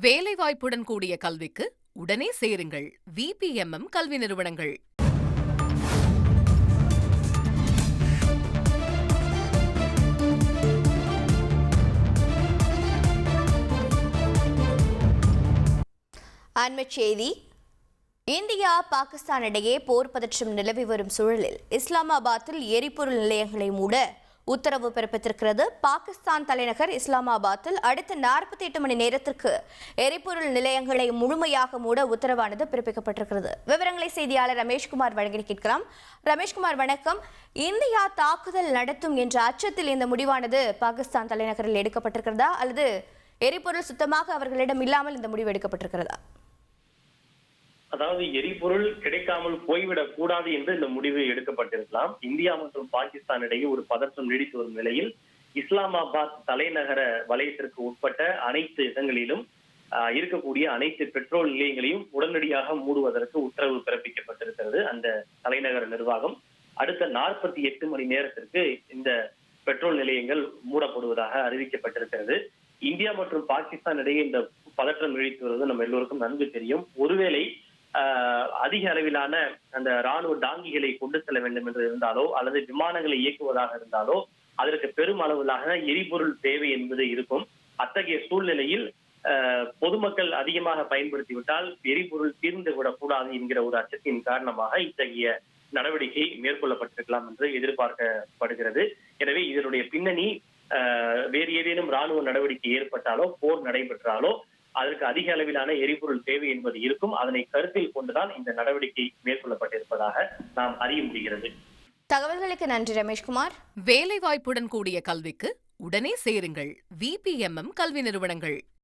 வேலைவாய்ப்புடன் கூடிய கல்விக்கு உடனே சேருங்கள். VPMM கல்வி நிறுவனங்கள். அண்மைச் செய்தி. இந்தியா பாகிஸ்தான் இடையே போர் பதற்றம் நிலவி வரும் சூழலில் இஸ்லாமாபாத்தில் எரிபொருள் நிலையங்களை மூட உத்தரவு பிறப்பித்திருக்கிறது. பாகிஸ்தான் தலைநகர் இஸ்லாமாபாத்தில் அடுத்த 48 மணி நேரத்திற்கு எரிபொருள் நிலையங்களை முழுமையாக மூட உத்தரவானது பிறப்பிக்கப்பட்டிருக்கிறது. விவரங்களை செய்தியாளர் ரமேஷ்குமார் வழங்கி கேட்கலாம். ரமேஷ்குமார், வணக்கம். இந்தியா தாக்குதல் நடத்தும் என்ற அச்சத்தில் இந்த முடிவானது பாகிஸ்தான் தலைநகரில் எடுக்கப்பட்டிருக்கிறதா, அல்லது எரிபொருள் சுத்தமாக அவர்களிடம் இல்லாமல் இந்த முடிவு எடுக்கப்பட்டிருக்கிறதா? அதாவது எரிபொருள் கிடைக்காமல் போய்விடக் கூடாது என்று இந்த முடிவு எடுக்கப்பட்டிருக்கலாம். இந்தியா மற்றும் பாகிஸ்தான் இடையே ஒரு பதற்றம் நீடித்து வரும் நிலையில் இஸ்லாமாபாத் தலைநகர வலயத்திற்கு உட்பட்ட அனைத்து இடங்களிலும் இருக்கக்கூடிய அனைத்து பெட்ரோல் நிலையங்களையும் உடனடியாக மூடுவதற்கு உத்தரவு பிறப்பிக்கப்பட்டிருக்கிறது. அந்த தலைநகர நிர்வாகம் அடுத்த 48 மணி நேரத்திற்கு இந்த பெட்ரோல் நிலையங்கள் மூடப்படுவதாக அறிவிக்கப்பட்டிருக்கிறது. இந்தியா மற்றும் பாகிஸ்தான் இடையே இந்த பதற்றம் நீடித்து வருவது நம்ம எல்லோருக்கும் நன்கு தெரியும். ஒருவேளை அதிக அளவிலான அந்த ராணுவ டாங்கிகளை கொண்டு செல்ல வேண்டும் என்று இருந்தாலோ அல்லது விமானங்களை இயக்குவதாக இருந்தாலோ அதற்கு பெரும் அளவிலான எரிபொருள் தேவை என்பது இருக்கும். அத்தகைய சூழ்நிலையில் பொதுமக்கள் அதிகமாக பயன்படுத்திவிட்டால் எரிபொருள் தீர்ந்து விடக்கூடாது என்கிற ஒரு அச்சத்தின் காரணமாக இத்தகைய நடவடிக்கை மேற்கொள்ளப்பட்டிருக்கலாம் என்று எதிர்பார்க்கப்படுகிறது. எனவே இதனுடைய பின்னணி வேறு ஏதேனும் ராணுவ நடவடிக்கை ஏற்பட்டாலோ போர் நடைபெற்றாலோ அதற்கு அதிக அளவிலான எரிபொருள் தேவை என்பது இருக்கும். அதனை கருத்தில் கொண்டுதான் இந்த நடவடிக்கை மேற்கொள்ளப்பட்டிருப்பதாக நாம் அறிய முடிகிறது. தகவல்களுக்கு நன்றி ரமேஷ்குமார். வேலைவாய்ப்புடன் கூடிய கல்விக்கு உடனே சேருங்கள். VPMM கல்வி நிறுவனங்கள்.